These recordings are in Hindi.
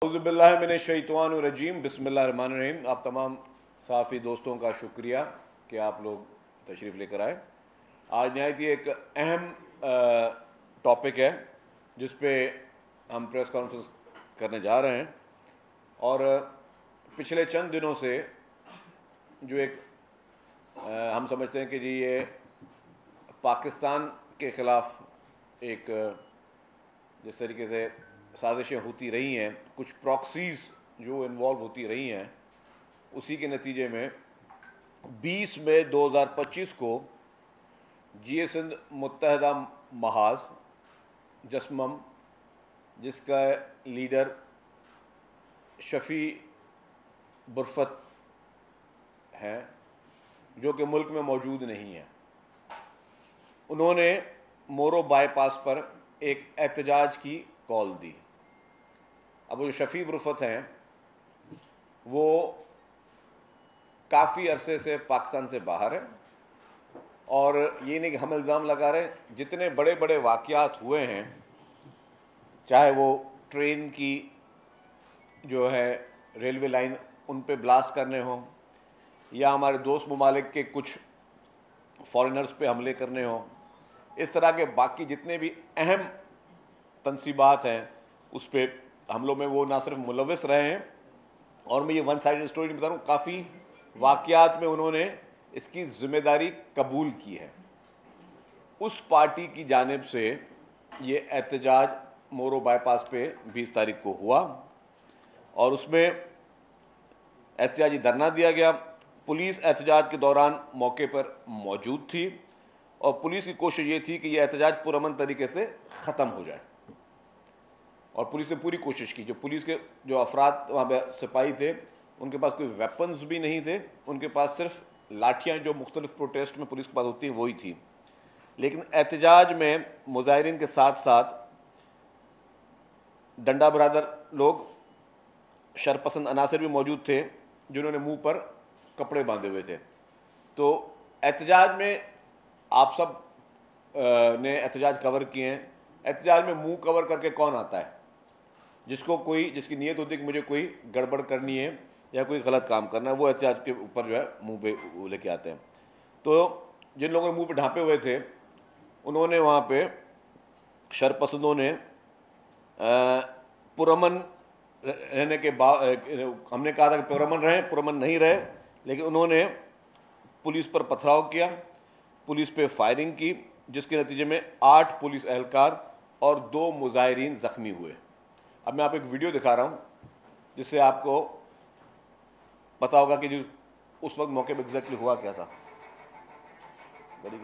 औज़ुबिल्लाहिमिनश्शैतानिर्रजीम बिस्मिल्लाहिर्रहमानिर्रहीम। आप तमाम साफ़ी दोस्तों का शुक्रिया कि आप लोग तशरीफ़ लेकर आए। आज नहायत ही एक अहम टॉपिक है जिस पे हम प्रेस कॉन्फ्रेंस करने जा रहे हैं। और पिछले चंद दिनों से जो एक हम समझते हैं कि जी ये पाकिस्तान के ख़िलाफ़ एक जिस तरीके से साजिशें होती रही हैं, कुछ प्रॉक्सीज़ जो इन्वॉल्व होती रही हैं, उसी के नतीजे में 20 मई 2025 को जी सिंध मुत्तहदा महाज जस्मम, जिसका लीडर शफ़ी बुरफत हैं, जो कि मुल्क में मौजूद नहीं है, उन्होंने मोरो बाईपास पर एक एहतजाज की कॉल दी। अब वो जो शफ़ी बुरफत हैं वो काफ़ी अरसे से पाकिस्तान से बाहर है, और ये नहीं कि हम इल्ज़ाम लगा रहे हैं, जितने बड़े बड़े वाक़यात हुए हैं, चाहे वो ट्रेन की जो है रेलवे लाइन उन पे ब्लास्ट करने हों, या हमारे दोस्त ममालिक के कुछ फॉरेनर्स पे हमले करने हों, इस तरह के बाकी जितने भी अहम तनसीबात हैं उस पर हमलों में वो ना सिर्फ मुलव्वस रहे हैं, और मैं ये वन साइडेड स्टोरी नहीं बता रहा हूँ, काफ़ी वाक़यात में उन्होंने इसकी ज़िम्मेदारी कबूल की है। उस पार्टी की जानिब से ये एहतजाज मोरो बाईपास पे 20 तारीख को हुआ, और उसमें एहतजाजी धरना दिया गया। पुलिस एहतजाज के दौरान मौके पर मौजूद थी, और पुलिस की कोशिश ये थी कि यह एहतजाज पुरअमन तरीके से ख़त्म हो जाए, और पुलिस ने पूरी कोशिश की। जो पुलिस के जो अफराद वहाँ पे सिपाही थे, उनके पास कोई वेपन्स भी नहीं थे, उनके पास सिर्फ लाठियाँ जो मुख्तलिफ प्रोटेस्ट में पुलिस के पास होती हैं वही थी। लेकिन एहतजाज में मुजाहिरीन के साथ साथ डंडा बरादर लोग, शरपसंद अनासर भी मौजूद थे, जिन्होंने मुंह पर कपड़े बांधे हुए थे। तो एहतजाज में आप सब ने एहतजाज कवर किए हैं। एहतजाज में मुंह कवर करके कौन आता है? जिसकी नीयत होती है कि मुझे कोई गड़बड़ करनी है या कोई गलत काम करना है, वो एहतजाज के ऊपर जो है मुंह पे लेके आते हैं। तो जिन लोगों ने मुंह पे ढांपे हुए थे, उन्होंने वहाँ पे शरपसंदों ने पुरअमन रहने के हमने कहा था कि पुरअमन रहें, पुरअमन नहीं रहे, लेकिन उन्होंने पुलिस पर पथराव किया, पुलिस पे फायरिंग की, जिसके नतीजे में 8 पुलिस एहलकार और 2 मुजाहिरीन ज़ख्मी हुए। अब मैं आपको एक वीडियो दिखा रहा हूँ जिससे आपको पता होगा कि जो उस वक्त मौके पर एग्जैक्टली हुआ क्या था। बड़ी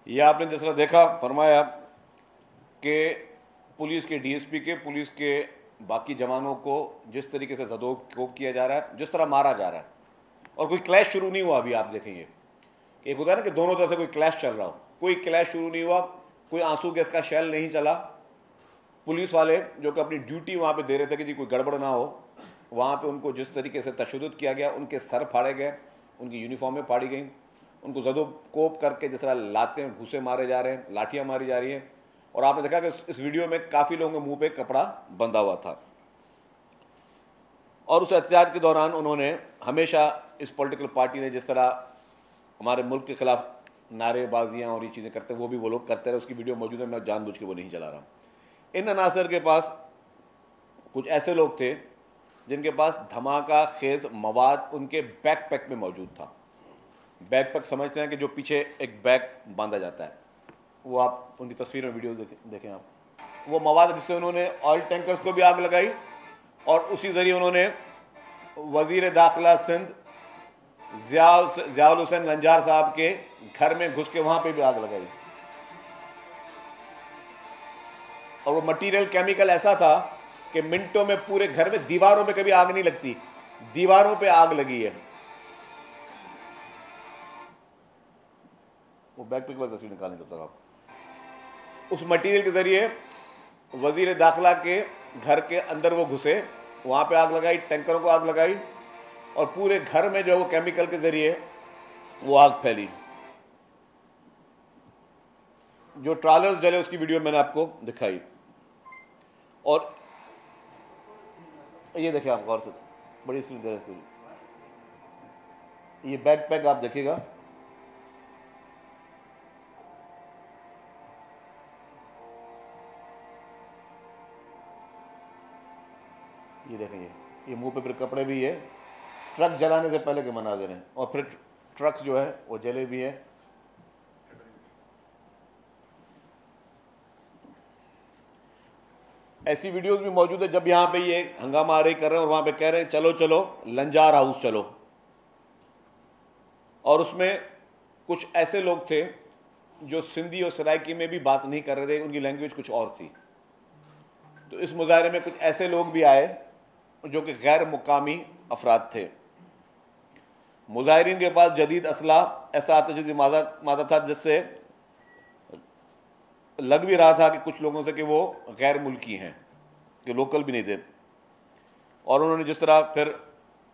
यह आपने जिस तरह देखा, फरमाया कि पुलिस के डीएसपी के, पुलिस के बाकी जवानों को जिस तरीके से ज़दोकोब किया जा रहा है, जिस तरह मारा जा रहा है, और कोई क्लैश शुरू नहीं हुआ। अभी आप देखेंगे एक होता है ना कि दोनों तरफ से कोई क्लैश चल रहा हो, कोई क्लैश शुरू नहीं हुआ, कोई आंसू गैस का शेल नहीं चला। पुलिस वाले जो कि अपनी ड्यूटी वहाँ पे दे रहे थे कि जी कोई गड़बड़ ना हो, वहाँ पे उनको जिस तरीके से तशद्दुद किया गया, उनके सर फाड़े गए, उनकी यूनिफॉर्में फाड़ी गई, उनको ज़दोकोब करके जिस तरह लाते हैं, घूसे मारे जा रहे हैं, लाठियाँ मारी जा रही हैं। और आपने देखा कि इस वीडियो में काफ़ी लोगों के मुंह पे कपड़ा बंधा हुआ था। और उस एहतजाज के दौरान उन्होंने हमेशा, इस पॉलिटिकल पार्टी ने जिस तरह हमारे मुल्क के ख़िलाफ़ नारेबाजियाँ और ये चीज़ें करते हैं, वो भी वो लोग करते रहे। उसकी वीडियो मौजूद है, मैं जानबूझ के वो नहीं चला रहा। इन अनासर के पास कुछ ऐसे लोग थे जिनके पास धमाका खेज मवाद उनके बैकपैक में मौजूद था। बैकपैक समझते हैं कि जो पीछे एक बैग बांधा जाता है, वो आप उनकी तस्वीर में वीडियो देखें आप, वो मवाद जिससे उन्होंने ऑयल टैंकर्स को भी आग लगाई और उसी जरिए उन्होंने वजीर दाखिला सिंध ज़ियाउल हुसैन लंजार साहब के घर में घुस के वहां पे भी आग लगाई। और वो मटेरियल केमिकल ऐसा था कि मिनटों में पूरे घर में, दीवारों पे कभी आग नहीं लगती, दीवारों पे आग लगी है। वो बैक पिक वाली तस्वीर निकालने तब तक आप। उस मटेरियल के जरिए वजीर दाखिला के घर के अंदर वो घुसे, वहां पे आग लगाई, टैंकरों को आग लगाई और पूरे घर में जो है वो केमिकल के जरिए वो आग फैली। जो ट्रालर्स जले उसकी वीडियो मैंने आपको दिखाई। और ये देखिए आप गौर से, बड़ी स्क्रीन दे रहे हैं, ये बैकपैक आप देखिएगा, ये देखेंगे, ये मुंह पे फिर कपड़े भी है, ट्रक जलाने से पहले के मनाज़िर हैं। और फिर ट्रक्स जो है वो जले भी है। ऐसी वीडियोस भी मौजूद है जब यहाँ पे ये हंगामा आ रही कर रहे हैं और वहाँ पे कह रहे हैं चलो चलो लंजार हाउस चलो। और उसमें कुछ ऐसे लोग थे जो सिंधी और सराइकी में भी बात नहीं कर रहे थे, उनकी लैंग्वेज कुछ और थी। तो इस मुजाहरे में कुछ ऐसे लोग भी आए जो कि गैर मुकामी अफराद थे। मुजाहिरीन के पास जदीद असला ऐसा आतिशी मादा था जिससे लग भी रहा था कि कुछ लोगों से कि वो गैर मुल्की हैं, कि लोकल भी नहीं थे। और उन्होंने जिस तरह फिर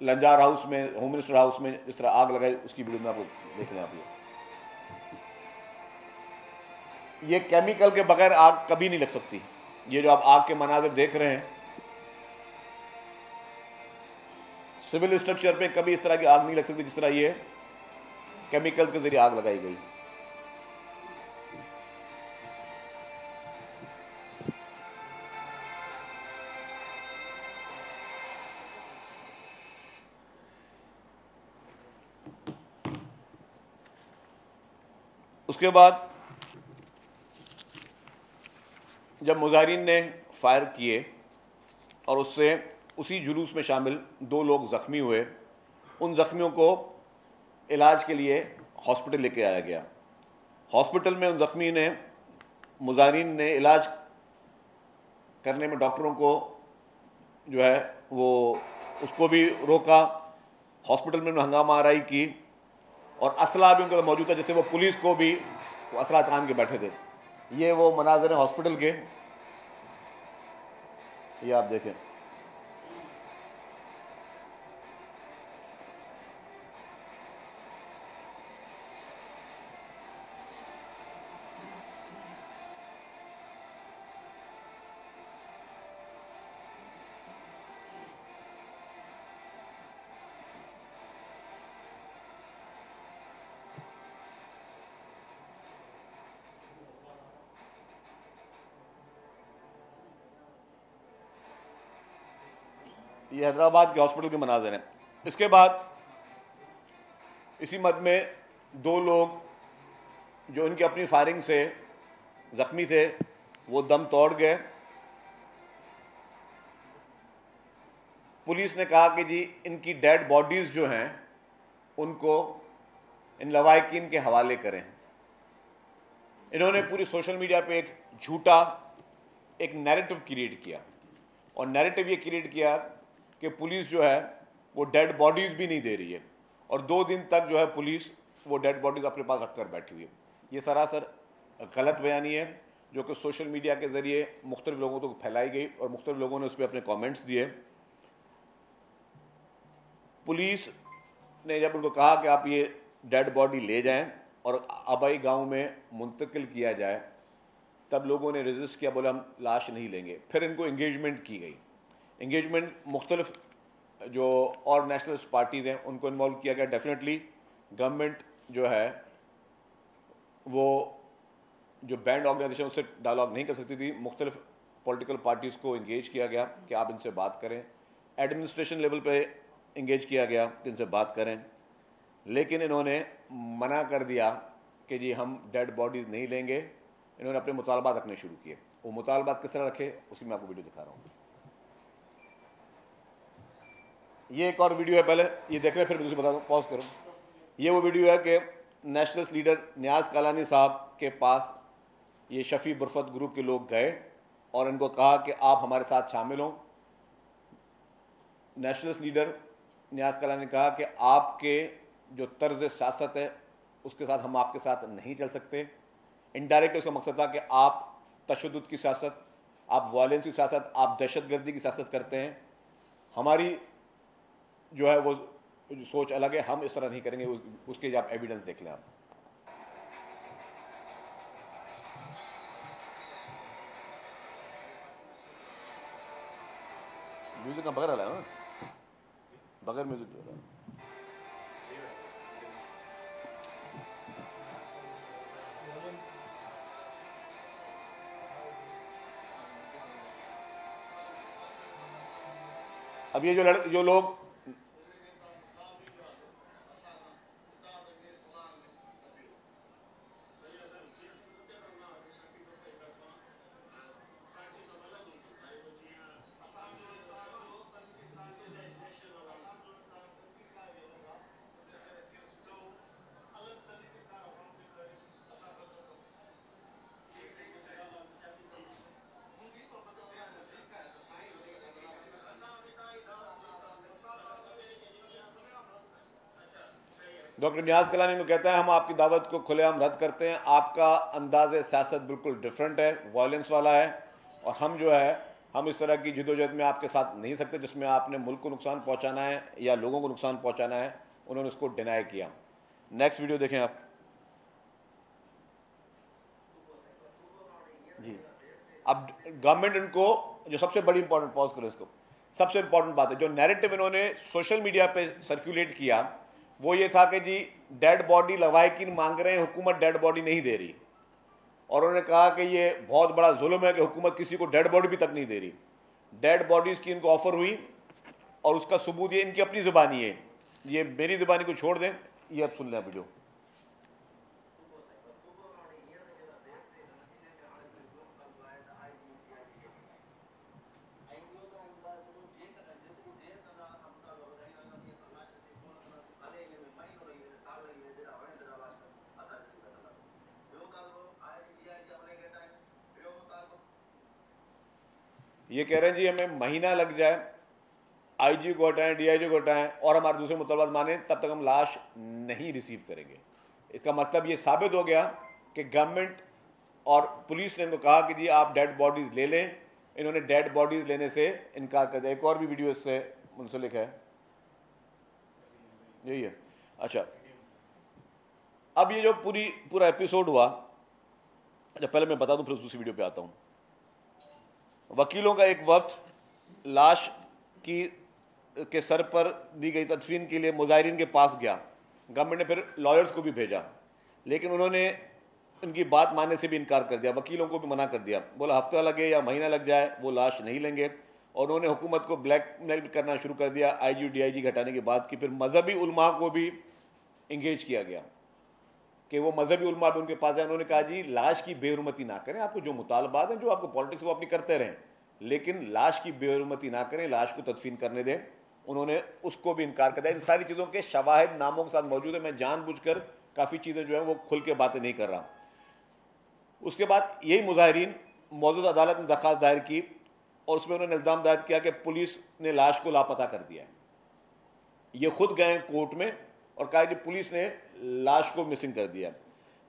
लंजार हाउस में, होम मिनिस्टर हाउस में जिस तरह आग लगाई, उसकी वीडियो में आपको देख लें आप। ये केमिकल के बगैर आग कभी नहीं लग सकती। ये जो आप आग के मनाजिर देख रहे हैं, सिविल स्ट्रक्चर पे कभी इस तरह की आग नहीं लग सकती जिस तरह ये केमिकल के जरिए आग लगाई गई। उसके बाद जब मुजाहिरीन ने फायर किए और उससे उसी जुलूस में शामिल 2 लोग ज़ख्मी हुए, उन ज़ख्मियों को इलाज के लिए हॉस्पिटल लेके आया गया। हॉस्पिटल में उन ज़ख्मी ने, मुजाहिरीन ने इलाज करने में डॉक्टरों को जो है वो उसको भी रोका, हॉस्पिटल में हंगामा आराई की और असला भी उनका मौजूद था, जैसे वो पुलिस को भी वो असला तान के बैठे थे। ये वो मनाज़िर हैं हॉस्पिटल के, ये आप देखें। ये हैदराबाद के हॉस्पिटल के मनाज़िर हैं। इसके बाद इसी मद में 2 लोग जो इनकी अपनी फायरिंग से ज़ख्मी थे वो दम तोड़ गए। पुलिस ने कहा कि जी इनकी डेड बॉडीज़ जो हैं उनको इन लवाहिकीन के हवाले करें। इन्होंने पूरी सोशल मीडिया पे एक झूठा एक नैरेटिव क्रिएट किया और नैरेटिव ये क्रिएट किया कि पुलिस जो है वो डेड बॉडीज़ भी नहीं दे रही है और 2 दिन तक जो है पुलिस वो डेड बॉडीज़ अपने पास रख कर बैठी हुई है। ये सरासर गलत बयानी है जो कि सोशल मीडिया के ज़रिए मुख्तलिफ लोगों तक फैलाई गई और मुख्तलिफ लोगों ने उस पर अपने कमेंट्स दिए। पुलिस ने जब उनको कहा कि आप ये डेड बॉडी ले जाएं और आबाई गांव में मुंतकिल किया जाए, तब लोगों ने रेजिस्ट किया, बोले हम लाश नहीं लेंगे। फिर इनको इंगेजमेंट की गई। इंगेजमेंट मुख्तलिफ जो और नेशनलिस्ट पार्टीज़ हैं उनको इन्वॉल्व किया गया। डेफिनेटली गवर्नमेंट जो है वो जो बैंड ऑर्गेनाइजेशन उससे डायलॉग नहीं कर सकती थी। मुख्तलिफ पॉलिटिकल पार्टीज़ को इंगेज किया गया कि आप इनसे बात करें, एडमिनिस्ट्रेशन लेवल पे इंगेज किया गया कि इनसे बात करें, लेकिन इन्होंने मना कर दिया कि जी हम डेड बॉडीज़ नहीं लेंगे। इन्होंने अपने मुतालबात रखने शुरू किए। वो मुतालबात किस तरह रखे उसकी मैं आपको वीडियो दिखा रहा हूँ। ये एक और वीडियो है, पहले ये देख रहे, फिर दूसरी बता दूँ, पॉज करो। ये वो वीडियो है कि नेशनलिस्ट लीडर नियाज़ कालानी साहब के पास ये शफ़ी बुरफत ग्रुप के लोग गए और इनको कहा कि आप हमारे साथ शामिल हों। नेशनलिस्ट लीडर नियाज़ कालानी ने कहा कि आपके जो तर्ज सियासत है उसके साथ हम आपके साथ नहीं चल सकते। इनडायरेक्ट उसका मकसद था कि आप तशद्दुद की सियासत, आप वायलेंस की सियासत, आप दहशतगर्दी की सियासत करते हैं। हमारी जो है वो सोच अलग है, हम इस तरह नहीं करेंगे। उसके आप एविडेंस देख लें। आप म्यूजिक का बगैर वाला है ना, बगैर म्यूजिक जो है। अब ये जो लोग डॉक्टर नियाज़ कालानी को कहता है हम आपकी दावत को खुलेआम रद्द करते हैं, आपका अंदाज़ सियासत बिल्कुल डिफरेंट है, वायलेंस वाला है, और हम जो है हम इस तरह की जिदोजहद में आपके साथ नहीं सकते जिसमें आपने मुल्क को नुकसान पहुंचाना है या लोगों को नुकसान पहुंचाना है। उन्होंने उसको डिनाई किया। नेक्स्ट वीडियो देखें आप जी। अब गवर्नमेंट इनको जो सबसे बड़ी इंपॉर्टेंट, पॉज करो इसको, सबसे इंपॉर्टेंट बात है जो नैरेटिव इन्होंने सोशल मीडिया पे सर्कुलेट किया वो ये था कि जी डेड बॉडी लवाहिकीन मांग रहे हैं, हुकूमत डेड बॉडी नहीं दे रही। और उन्होंने कहा कि ये बहुत बड़ा जुल्म है कि हुकूमत किसी को डेड बॉडी भी तक नहीं दे रही। डेड बॉडीज़ की इनको ऑफर हुई और उसका सबूत ये इनकी अपनी ज़ुबानी है, ये मेरी ज़ुबानी को छोड़ दें। ये अब सुन लें वीडियो। ये कह रहे हैं जी हमें महीना लग जाए, आईजी को हटाएं, डीआईजी को हटाएं और हमारे दूसरे मुतलबात माने, तब तक हम लाश नहीं रिसीव करेंगे। इसका मतलब ये साबित हो गया कि गवर्नमेंट और पुलिस ने इनको कहा कि जी आप डेड बॉडीज़ ले लें। इन्होंने डेड बॉडीज़ लेने से इनकार कर दिया। एक और भी वीडियो इससे मुंसलिक है, यही है। अच्छा, अब ये जो पूरा एपिसोड हुआ, अच्छा पहले मैं बता दूं फिर दूसरी वीडियो पे आता हूँ। वकीलों का एक वक्त लाश के सर पर दी गई तदफीन के लिए मुजाहिरीन के पास गया। गवर्नमेंट ने फिर लॉयर्स को भी भेजा, लेकिन उन्होंने उनकी बात मानने से भी इनकार कर दिया। वकीलों को भी मना कर दिया, बोला हफ्ता लगे या महीना लग जाए वो लाश नहीं लेंगे। और उन्होंने हुकूमत को ब्लैकमेल करना शुरू कर दिया। आईजी डीआईजी हटाने के बाद की फिर मजहबी उलमा को भी इंगेज किया गया कि वो मजहबी उलमा भी उनके पास है। उन्होंने कहा जी लाश की बेहुरमती ना करें, आपको जो मुतालबात हैं, जो आपको पॉलिटिक्स वो अपनी करते रहें, लेकिन लाश की बेहुरमती ना करें, लाश को तदफीन करने दें। उन्होंने उसको भी इनकार कर दिया। इन सारी चीज़ों के शवाहिद नामों के साथ मौजूद है। मैं जानबूझकर काफ़ी चीज़ें जो है वो खुल के बातें नहीं कर रहा। उसके बाद यही मुजाहिरीन मौजूदा अदालत में दरख्वास्त दायर की और उसमें उन्होंने इल्ज़ाम दायर किया कि पुलिस ने लाश को लापता कर दिया है। ये खुद गए कोर्ट में और कहा कि पुलिस ने लाश को मिसिंग कर दिया।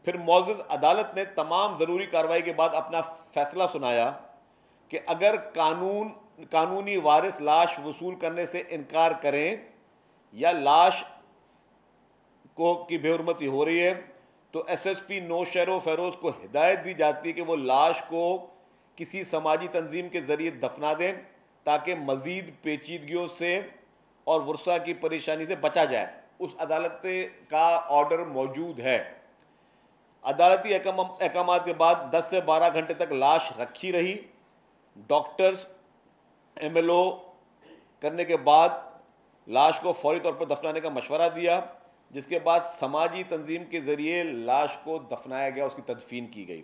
फिर मौजूद अदालत ने तमाम ज़रूरी कार्रवाई के बाद अपना फैसला सुनाया कि अगर कानूनी वारिस लाश वसूल करने से इनकार करें या लाश को की बेहुरमती हो रही है तो एसएसपी नौशहर फेरोज को हिदायत दी जाती है कि वो लाश को किसी समाजी तंजीम के ज़रिए दफना दें ताकि मज़ीद पेचीदगियों से और वर्षा की परेशानी से बचा जाए। उस अदालत का ऑर्डर मौजूद है। अदालती अहकामात के बाद 10 से 12 घंटे तक लाश रखी रही डॉक्टर्स एमएलओ करने के बाद लाश को फौरी तौर पर दफनाने का मशवरा दिया, जिसके बाद समाजी तंजीम के ज़रिए लाश को दफनाया गया, उसकी तदफीन की गई।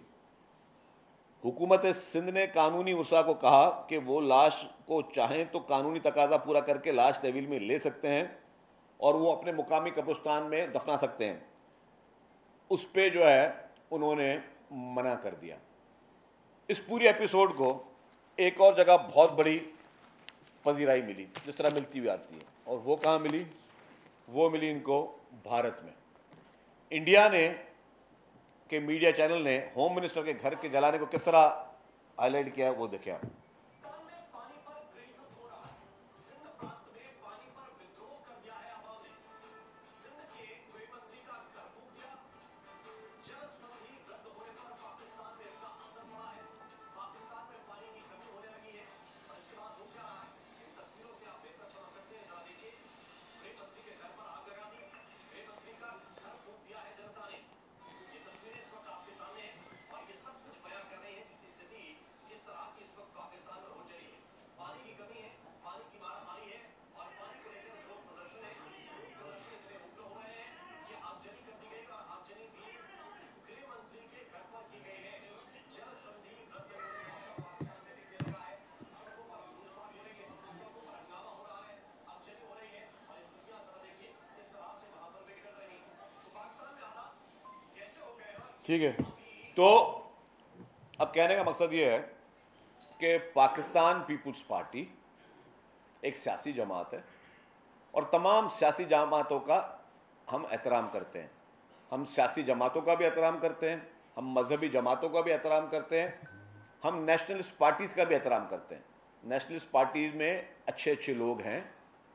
हुकूमत सिंध ने कानूनी वसा को कहा कि वो लाश को चाहें तो कानूनी तकाजा पूरा करके लाश तहवील में ले सकते हैं और वो अपने मुकामी कब्रिस्तान में दफना सकते हैं। उस पर जो है उन्होंने मना कर दिया। इस पूरी एपिसोड को एक और जगह बहुत बड़ी पजीराई मिली, जिस तरह मिलती हुई आती है, और वो कहाँ मिली? वो मिली इनको भारत में। इंडिया ने के मीडिया चैनल ने होम मिनिस्टर के घर के जलाने को किस तरह हाईलाइट किया, वो देखिए आप। ठीक है, तो अब कहने का मकसद ये है कि पाकिस्तान पीपुल्स पार्टी एक सियासी जमात है और तमाम सियासी जमातों का हम एहतराम करते हैं। हम सियासी जमातों का भी एहतराम करते हैं, हम मजहबी जमातों का भी एहतराम करते हैं, हम नेशनलिस्ट पार्टीज़ का भी एहतराम करते हैं। नेशनलिस्ट पार्टीज़ में अच्छे अच्छे लोग हैं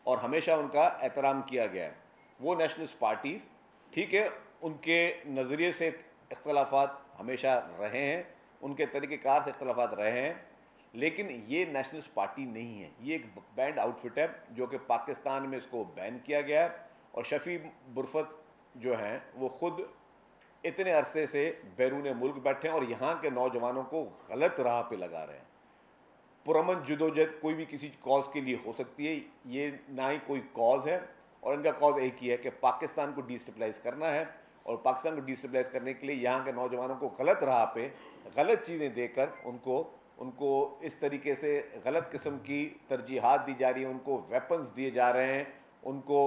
और हमेशा उनका एहतराम किया गया है। वो नेशनलिस्ट पार्टीज़, ठीक है, उनके नज़रिए से इख्तलाफात हमेशा रहे हैं, उनके तरीक़ेकार से इख्तलाफात रहे हैं, लेकिन ये नेशनलिस्ट पार्टी नहीं है। ये एक बैंड आउटफिट है जो कि पाकिस्तान में इसको बैन किया गया है। और शफ़ी बुरफत जो हैं वो ख़ुद इतने अरसे से बैरून मुल्क बैठे हैं और यहाँ के नौजवानों को गलत राह पे लगा रहे हैं। पुरअमन जदोजहद कोई भी किसी कॉज के लिए हो सकती है, ये ना ही कोई कॉज है, और इनका कॉज एक ही है कि पाकिस्तान को डिस्टेबलाइज करना है। और पाकिस्तान को डिस्टेबलाइज करने के लिए यहाँ के नौजवानों को गलत राह पे गलत चीज़ें देकर उनको इस तरीके से गलत किस्म की तरजीहात दी जा रही है, उनको वेपन्स दिए जा रहे हैं, उनको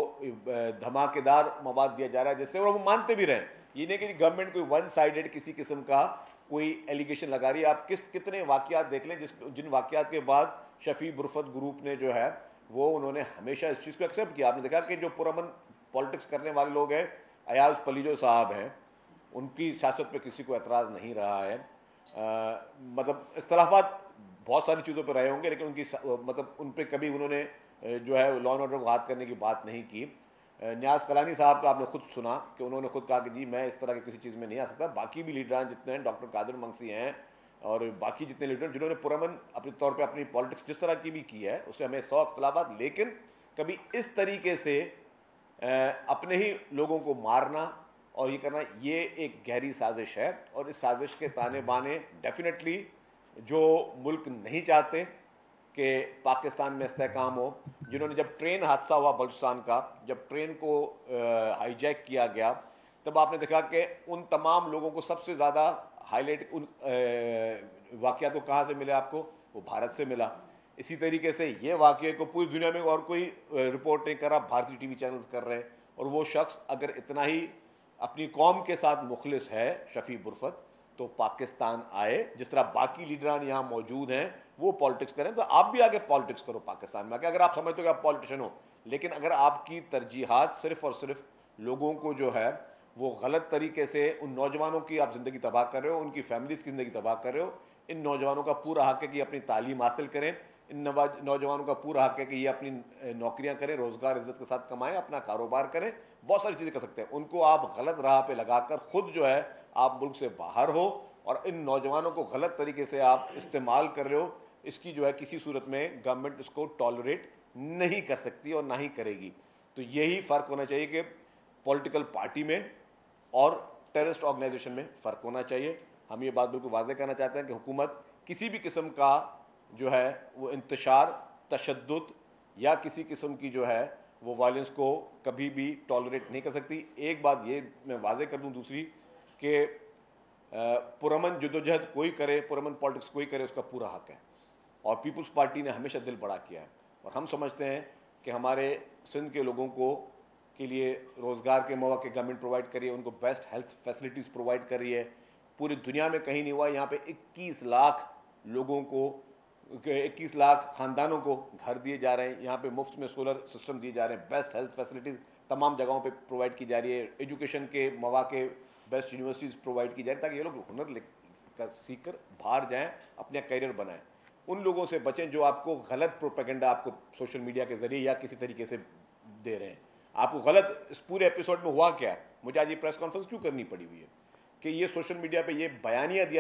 धमाकेदार मवाद दिया जा रहा है, जिससे वो मानते भी रहें। ये नहीं कि गवर्नमेंट कोई वन साइडेड किसी किस्म का कोई एलिगेशन लगा रही है। आप कितने वाक़यात देख लें जिन वाक़यात के बाद शफ़ी बुरफत ग्रुप ने जो है वो उन्होंने हमेशा इस चीज़ को एक्सेप्ट किया। आपने देखा कि जो पुरअमन पॉलिटिक्स करने वाले लोग हैं, अयाज पलीजो साहब हैं, उनकी सियासत पे किसी को एतराज़ नहीं रहा है। मतलब इख्तलाफात बहुत सारी चीज़ों पर रहे होंगे, लेकिन उनकी मतलब उन पर कभी उन्होंने जो है लॉ एंड ऑर्डर को हाथ करने की बात नहीं की। न्याज कलानी साहब का आपने खुद सुना कि उन्होंने खुद कहा कि जी मैं इस तरह की किसी चीज़ में नहीं आ सकता। बाकी भी लीडरान जितने हैं, डॉक्टर कादिर मंगसी हैं और बाकी जितने लीडर जिन्होंने पुरअमन अपने तौर पे अपनी पॉलिटिक्स जिस तरह की भी की है, उससे हमें 100 इख्तलाफात, लेकिन कभी इस तरीके से अपने ही लोगों को मारना और ये करना, ये एक गहरी साजिश है। और इस साजिश के ताने बाने डेफिनेटली जो मुल्क नहीं चाहते कि पाकिस्तान में इस्तेहकाम हो, जिन्होंने जब ट्रेन हादसा हुआ बलूचिस्तान का, जब ट्रेन को हाईजैक किया गया, तब आपने देखा कि उन तमाम लोगों को सबसे ज़्यादा हाईलाइट उन वाक़यात को कहाँ से मिले आपको? वो भारत से मिला। इसी तरीके से ये वाक़ये को पूरी दुनिया में और कोई रिपोर्ट नहीं कर रहा, भारतीय टीवी चैनल्स कर रहे हैं। और वो शख्स अगर इतना ही अपनी कौम के साथ मुखलिस है, शफ़ी बुरफत, तो पाकिस्तान आए, जिस तरह बाकी लीडरान यहाँ मौजूद हैं वो पॉलिटिक्स करें, तो आप भी आगे पॉलिटिक्स करो पाकिस्तान में आके, अगर आप समझते हो कि आप पॉलिटिशियन हो। लेकिन अगर आपकी तरजीहात सिर्फ़ और सिर्फ लोगों को जो है वो गलत तरीके से, उन नौजवानों की आप ज़िंदगी तबाह कर रहे हो, उनकी फैमिलीज़ की ज़िंदगी तबाह कर रहे हो। इन नौजवानों का पूरा हक़ है कि अपनी तालीम हासिल करें, इन नौजवानों का पूरा हक़ है कि ये अपनी नौकरियां करें, रोज़गार इज़्ज़त के साथ कमाएं, अपना कारोबार करें, बहुत सारी चीज़ें कर सकते हैं। उनको आप गलत राह पे लगाकर ख़ुद जो है आप मुल्क से बाहर हो और इन नौजवानों को गलत तरीके से आप इस्तेमाल कर रहे हो। इसकी जो है किसी सूरत में गवर्नमेंट इसको टॉलरेट नहीं कर सकती और ना ही करेगी। तो यही फ़र्क होना चाहिए कि पॉलिटिकल पार्टी में और टेररिस्ट ऑर्गेनाइजेशन में फ़र्क होना चाहिए। हम ये बात बिल्कुल वाज़ेह करना चाहते हैं कि हुकूमत किसी भी किस्म का जो है वो इंतशार, तशद्दुद या किसी किस्म की जो है वो वायलेंस को कभी भी टॉलरेट नहीं कर सकती। एक बात ये मैं वाजे कर दूं दूसरी कि पुरअमन जदोजहद कोई करे, पुरअमन पॉलिटिक्स कोई करे, उसका पूरा हक है और पीपल्स पार्टी ने हमेशा दिल बड़ा किया है और हम समझते हैं कि हमारे सिंध के लोगों को के लिए रोज़गार के मौके गवर्नमेंट प्रोवाइड कर रही है, उनको बेस्ट हेल्थ फैसिलिटीज़ प्रोवाइड कर रही है। पूरी दुनिया में कहीं नहीं हुआ। यहाँ पे 21 लाख लोगों को, 21 लाख ख़ानदानों को घर दिए जा रहे हैं। यहाँ पे मुफ्त में सोलर सिस्टम दिए जा रहे हैं। बेस्ट हेल्थ फैसिलिटीज़ तमाम जगहों पे प्रोवाइड की जा रही है। एजुकेशन के मौके बेस्ट यूनिवर्सिटीज़ प्रोवाइड की जा रही है ताकि ये लोग हुनर सीख कर बाहर जाएँ, अपना करियर बनाएँ। उन लोगों से बचें जो आपको गलत प्रोपेगेंडा आपको सोशल मीडिया के ज़रिए या किसी तरीके से दे रहे हैं। आपको गलत, इस पूरे एपिसोड में हुआ क्या, मुझे आज ये प्रेस कॉन्फ्रेंस क्यों करनी पड़ी हुई है कि ये सोशल मीडिया पे ये बयानियाँ दिया